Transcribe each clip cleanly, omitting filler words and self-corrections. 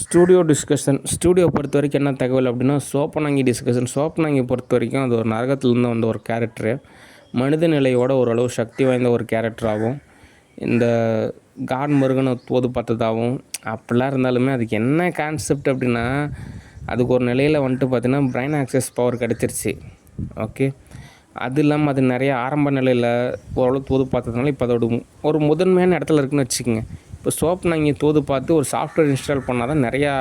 Studio discussion. Studio பொறுத்த வரைக்கும் என்ன தகவல் அப்படின்னா, சோப்பனாங்கி டிஸ்கஷன். சோப்பனாங்கி பொறுத்த வரைக்கும் அது ஒரு நரகத்துலேருந்து வந்த ஒரு கேரக்டரு. மனித நிலையோட ஓரளவு சக்தி வாய்ந்த ஒரு கேரக்டராகவும், இந்த காட் முருகனை தோது பார்த்ததாகவும் அப்படிலாம் இருந்தாலுமே அதுக்கு என்ன கான்செப்ட் அப்படின்னா, அதுக்கு ஒரு நிலையில் வந்துட்டு பார்த்திங்கன்னா பிரைன் ஆக்சஸ் பவர் கிடச்சிருச்சு. ஓகே. அது இல்லாமல் அது நிறைய ஆரம்ப நிலையில் ஓரளவு தோது பார்த்ததுனால இப்போ அதோட ஒரு முதன்மையான இடத்துல இருக்குதுன்னு வச்சுக்கோங்க. இப்போ சோப்பனாங்கி தோது பார்த்து ஒரு சாஃப்ட்வேர் இன்ஸ்டால் பண்ணால் தான் நிறையா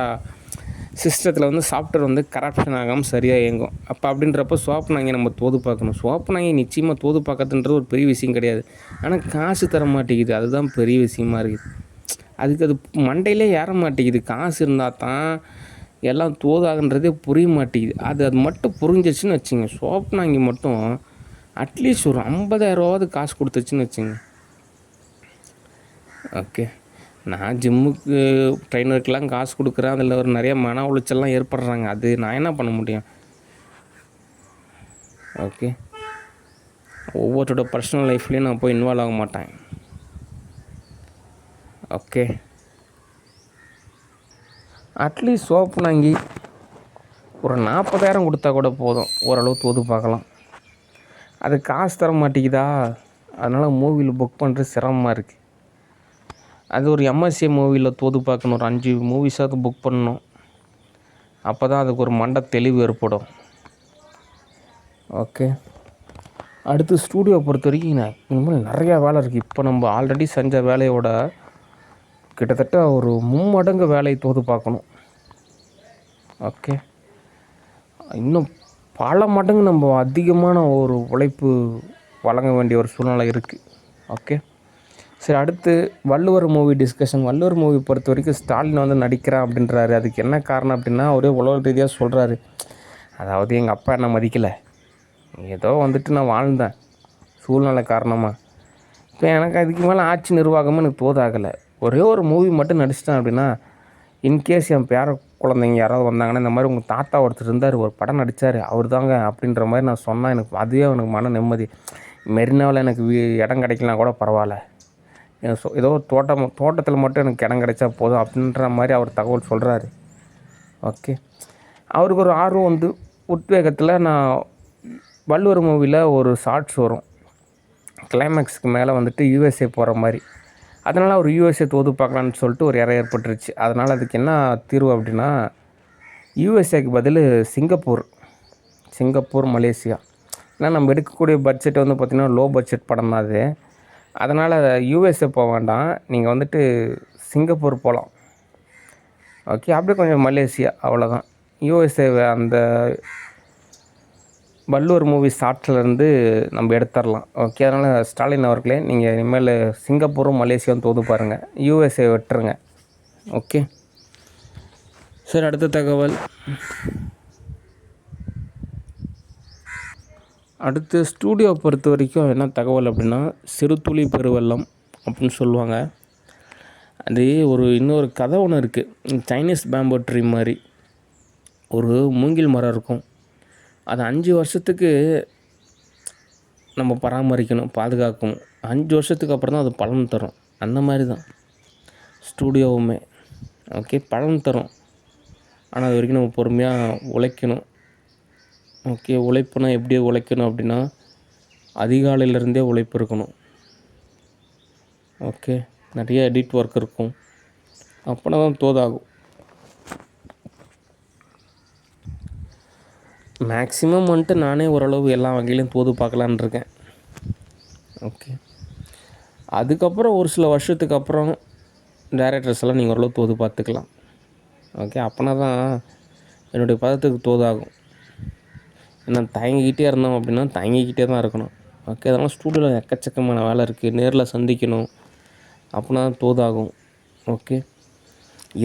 சிஸ்டத்தில் வந்து சாஃப்ட்வேர் வந்து கரப்ஷன் ஆகாமல் சரியாக இயங்கும். அப்போ அப்படின்றப்போ சோப்பனாங்கி நம்ம தோது பார்க்கணும். சோப்பனாங்கி நிச்சயமாக தோது பார்க்கறதுன்றது ஒரு பெரிய விஷயம் கிடையாது. ஆனால் காசு தர மாட்டேங்குது, அதுதான் பெரிய விஷயமா இருக்குது. அதுக்கு அது மண்டையிலே ஏற மாட்டேங்குது. காசு இருந்தால் தான் எல்லாம் தோதாகன்றதே புரிய மாட்டேங்குது. அது மட்டும் புரிஞ்சிச்சுன்னு வச்சுங்க, சோப்பனாங்கி மட்டும் அட்லீஸ்ட் ஒரு 50,000 காசு கொடுத்துச்சுன்னு வச்சுங்க. ஓகே. நான் ஜிம்முக்கு ட்ரெயினருக்கெலாம் காசு கொடுக்குறேன், அதில் ஒரு நிறைய மன உளைச்சல்லாம் ஏற்படுறாங்க. அது நான் என்ன பண்ண முடியும்? ஓகே. ஒவ்வொருத்தரோட பர்சனல் லைஃப்லேயும் நான் போய் இன்வால்வ் ஆக மாட்டேன். ஓகே. அட்லீஸ்ட் சோப்பனாங்கி ஒரு 40,000 கொடுத்தா கூட போதும், ஓரளவு தோது பார்க்கலாம். அது காசு தர மாட்டேங்குதா, அதனால் மூவியில் புக் பண்ணுறது சிரமமாக இருக்குது. அது ஒரு எம்எஸ்சி மூவியில் தோது பார்க்கணும், ஒரு 5 மூவிஸாவது புக் பண்ணணும். அப்போ தான் அதுக்கு ஒரு மண்டை தெளிவு ஏற்படும். ஓகே. அடுத்து ஸ்டூடியோ பொறுத்த வரைக்கும் இனிமேல் நிறையா வேலை இருக்குது. இப்போ நம்ம ஆல்ரெடி செஞ்ச வேலையோட கிட்டத்தட்ட ஒரு 3 மடங்கு வேலையை தோது பார்க்கணும். ஓகே. இன்னும் பல மடங்கு நம்ம அதிகமான ஒரு உழைப்பு வழங்க வேண்டிய ஒரு சூழ்நிலை இருக்குது. ஓகே. சரி, அடுத்து Valluvar movie discussion. Valluvar movie பொறுத்த வரைக்கும் ஸ்டாலின் வந்து நடிக்கிறேன் அப்படின்றாரு. அதுக்கு என்ன காரணம் அப்படின்னா, ஒரே உலக ரீதியாக சொல்கிறாரு. அதாவது எங்கள் அப்பா என்னை மதிக்கலை, ஏதோ வந்துட்டு நான் வாழ்ந்தேன் சூழ்நிலை காரணமாக. இப்போ எனக்கு அதுக்கு மேலே ஆட்சி நிர்வாகமும் எனக்கு தோதாகலை. ஒரே ஒரு மூவி மட்டும் நடிச்சிட்டேன் அப்படின்னா, இன்கேஸ் என் பேர குழந்தைங்க யாராவது வந்தாங்கன்னா, இந்த மாதிரி உங்கள் தாத்தா ஒருத்தர் இருந்தார், ஒரு படம் நடித்தார், அவர் தாங்க அப்படின்ற மாதிரி நான் சொன்னால் எனக்கு அதுவே எனக்கு மன நிம்மதி. மெரினாவில் எனக்கு இடம் கிடைக்கலாம் கூட பரவாயில்ல, ஏதோ தோட்டத்தில் மட்டும் எனக்கு இடம் கிடைச்சா போதும் அப்படின்ற மாதிரி அவர் தகவல் சொல்கிறாரு. ஓகே. அவருக்கு ஒரு ஆர்வம் வந்து உத்வேகத்தில் நான் வள்ளுவர் மூவியில் ஒரு ஷார்ட்ஸ் வரும், கிளைமேக்ஸுக்கு மேலே வந்துட்டு யூஎஸ்ஏ போகிற மாதிரி. அதனால் ஒரு யூஎஸ்ஏ தோது பார்க்கலான்னு சொல்லிட்டு ஒரு இறை ஏற்பட்டுருச்சு. அதனால் அதுக்கு என்ன தீர்வு அப்படின்னா, யூஎஸ்ஏக்கு பதில் சிங்கப்பூர், மலேசியா. ஏன்னா நம்ம எடுக்கக்கூடிய பட்ஜெட் வந்து பார்த்திங்கன்னா லோ பட்ஜெட் படம் தான் அது. அதனால் யூஎஸ்ஏ போக வேண்டாம், நீங்கள் வந்துட்டு சிங்கப்பூர் போகலாம். ஓகே. அப்படியே கொஞ்சம் மலேசியா, அவ்வளோதான். யூஎஸ்ஏ அந்த வள்ளுவர் மூவி ஷார்ட்ஸ்லேருந்து நம்ம எடுத்துடலாம். ஓகே. அதனால் ஸ்டாலின் அவர்களே, நீங்கள் இனிமேல் சிங்கப்பூரும் மலேசியாவும் தோது பாருங்கள், யூஎஸ்ஏ விட்டுருங்க. ஓகே. சரி, அடுத்த தகவல். அடுத்து ஸ்டூடியோ பொறுத்த வரைக்கும் என்ன தகவல் அப்படின்னா, சிறுதுளி பெருவெள்ளம் அப்படின்னு சொல்லுவாங்க. அது இன்னொரு கதை ஒன்று இருக்குது. சைனீஸ் பேம்போ ட்ரீ மாதிரி ஒரு மூங்கில் மரம் இருக்கும். அது 5 வருஷத்துக்கு நம்ம பராமரிக்கணும், பாதுகாக்கணும். 5 வருஷத்துக்கு அப்புறம் தான் அது பலன் தரும். அந்த மாதிரி தான் ஸ்டூடியோவுமே. ஓகே. பலன் தரும், ஆனால் அது வரைக்கும் நம்ம பொறுமையாக உழைக்கணும். ஓகே. உழைப்புனா எப்படி உழைக்கணும் அப்படின்னா, அதிகாலையிலேருந்தே உழைப்பு இருக்கணும். ஓகே. நிறைய எடிட் ஒர்க் இருக்கும், அப்போனா தான் தோதாகும். மேக்ஸிமம் வந்துட்டு நானே ஓரளவு எல்லா வகையிலையும் தோது பார்க்கலான் இருக்கேன். ஓகே. அதுக்கப்புறம் ஒரு சில வருஷத்துக்கு அப்புறம் டைரக்டர்ஸ் எல்லாம் நீங்கள் ஓரளவு தோது பார்த்துக்கலாம். ஓகே. அப்போனா தான் என்னுடைய பதத்துக்கு தோதாகும். ஏன்னா தயங்கிக்கிட்டே இருந்தோம் அப்படின்னா தயங்கிக்கிட்டே தான் இருக்கணும். ஓகே. அதனால் ஸ்டூடியோவில் எக்கச்சக்கமான வேலை இருக்குது, நேரில் சந்திக்கணும், அப்படின்னா தான் தோதாகும். ஓகே.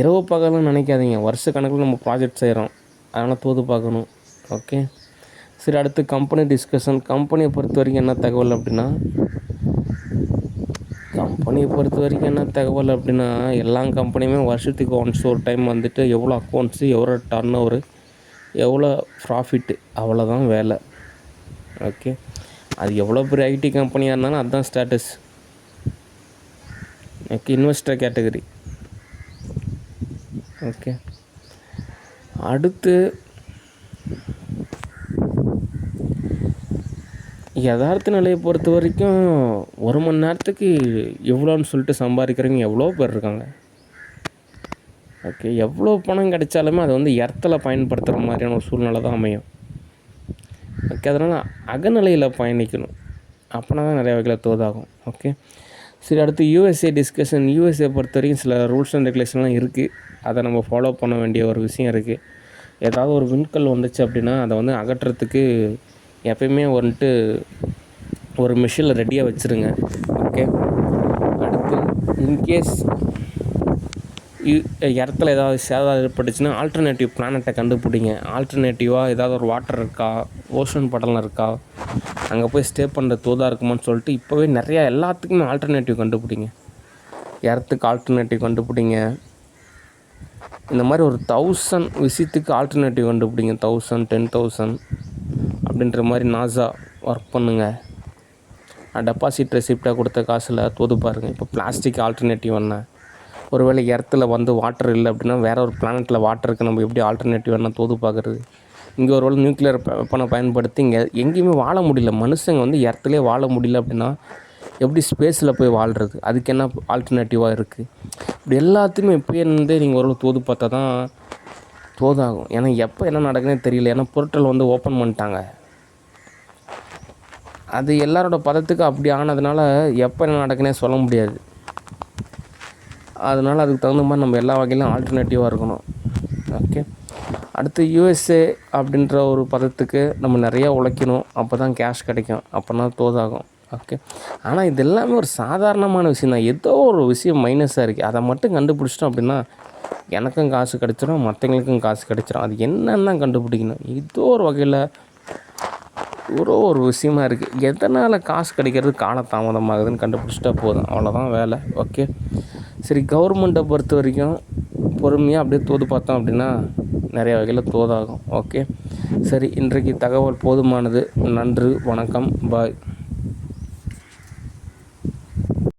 இரவு பகல்னு நினைக்காதீங்க, வருஷ கணக்கில் நம்ம ப்ராஜெக்ட் செய்கிறோம், அதனால் தோது பார்க்கணும். ஓகே. சரி, அடுத்து கம்பெனி டிஸ்கஷன். கம்பெனியை பொறுத்த வரைக்கும் என்ன தகவல் அப்படின்னா, எல்லா கம்பெனியுமே வருஷத்துக்கு ஒன்ஸ் ஒரு டைம் வந்துட்டு எவ்வளோ அக்கௌண்ட்ஸு, எவ்வளோ டர்ன் ஓவரு, எவ்வளோ ப்ராஃபிட்டு, அவ்வளோதான் வேலை. ஓகே. அது எவ்வளோ பெரிய ஐடி கம்பெனியாக இருந்தாலும் அதுதான் status. Okay. Investor category. Okay. அடுத்து யதார்த்த நிலையை பொறுத்த வரைக்கும் 1 மணி நேரத்துக்கு எவ்வளோன்னு சொல்லிட்டு சம்பாதிக்கிறவங்க எவ்வளோ பேர் இருக்காங்க. ஓகே. எவ்வளோ பணம் கிடைச்சாலுமே அதை வந்து எர்த்தில் பயன்படுத்துகிற மாதிரியான ஒரு சூழ்நிலை தான் அமையும். ஓகே. அதனால் அகநிலையில் பயணிக்கணும். அப்போனா தான் நிறையா வகையில் தோதாகும். ஓகே. சரி, அடுத்து யூஎஸ்ஏ டிஸ்கஷன். யூஎஸ்ஏ பொறுத்த வரைக்கும் சில ரூல்ஸ் அண்ட் ரெகுலேஷன்லாம் இருக்குது. அதை நம்ம ஃபாலோ பண்ண வேண்டிய ஒரு விஷயம் இருக்குது. ஏதாவது ஒரு விண்கல் வந்துச்சு அப்படின்னா அதை வந்து அகற்றுறதுக்கு எப்பயுமே வந்துட்டு ஒரு மிஷினில் ரெடியாக வச்சுருங்க. ஓகே. அடுத்து இன்கேஸ் இடத்துல ஏதாவது சேதம் ஏற்பட்டுச்சுன்னா ஆல்டர்னேட்டிவ் பிளானட்டை கண்டுபிடிங்க. ஆல்டர்னேட்டிவாக ஏதாவது ஒரு வாட்டர் இருக்கா, ஓஷன் படலம் இருக்கா, அங்கே போய் ஸ்டே பண்ணுற தோதாக இருக்குமான்னு சொல்லிட்டு இப்போவே நிறையா எல்லாத்துக்குமே ஆல்டர்னேட்டிவ் கண்டுபிடிங்க. இடத்துக்கு ஆல்டர்னேட்டிவ் கண்டுபிடிங்க. இந்த மாதிரி ஒரு 1000 விஷயத்துக்கு ஆல்டர்னேட்டிவ் கண்டுபிடிங்க. 1000 10,000 அப்படின்ற மாதிரி நாசா ஒர்க் பண்ணுங்கள். டெபாசிட் ரெசிப்டாக கொடுத்த காசில் தோது பாருங்கள். இப்போ பிளாஸ்டிக் ஆல்டர்னேட்டிவ் என்ன, ஒருவேளை எர்த்தில் வந்து வாட்டர் இல்லை அப்படின்னா வேறு ஒரு பிளானட்டில் வாட்டருக்கு நம்ம எப்படி ஆல்டர்னேட்டிவ் என்ன தோது பார்க்குறது. இங்கே ஒரு வேளை நியூக்ளியர் வெப்பனை பயன்படுத்தி இங்கே எங்கேயுமே வாழ முடியல, மனுஷங்க வந்து எர்த்துலேயே வாழ முடியல அப்படின்னா எப்படி ஸ்பேஸில் போய் வாழ்கிறது, அதுக்கு என்ன ஆல்டர்னேட்டிவாக இருக்குது. இப்படி எல்லாத்தையுமே இப்போயே இருந்தே நீங்கள் ஓரளவு தோது பார்த்தா தான் தோதாகும். ஏன்னா எப்போ என்ன நடக்குதுன்னே தெரியல. ஏன்னா பொருட்கள் வந்து ஓப்பன் பண்ணிட்டாங்க. அது எல்லாரோட பதத்துக்கு அப்படி ஆனதுனால எப்போ என்ன நடக்குன்னே சொல்ல முடியாது. அதனால் அதுக்கு தகுந்த மாதிரி நம்ம எல்லா வகையிலும் ஆல்டர்னேட்டிவாக இருக்கணும். ஓகே. அடுத்து யூஎஸ்ஏ அப்படின்ற ஒரு பதத்துக்கு நம்ம நிறையா உழைக்கணும். அப்போ தான் கேஷ் கிடைக்கும், அப்போனா தோதாகும். ஓகே. ஆனால் இது எல்லாமே ஒரு சாதாரணமான விஷயம் தான். ஏதோ ஒரு விஷயம் மைனஸாக இருக்குது, அதை மட்டும் கண்டுபிடிச்சிட்டோம் அப்படின்னா எனக்கும் காசு கிடச்சிரும், மற்றவங்களுக்கும் காசு கிடச்சிரும். அது என்னென்னா கண்டுபிடிக்கணும். ஏதோ ஒரு வகையில் ஒரு விஷயமா இருக்குது. எதனால் காசு கிடைக்கிறது காலதாமதமாகுதுன்னு கண்டுபிடிச்சிட்டா போதும், அவ்வளோதான் வேலை. ஓகே. சரி, கவர்மெண்ட்டை பொறுத்த வரைக்கும் பொறுமையாக அப்படியே தோது பார்த்தோம் அப்படின்னா நிறைய வகையில் தோதாகும். ஓகே. சரி, இன்றைக்கு தகவல் போதுமானது. நன்றி, வணக்கம், பாய்.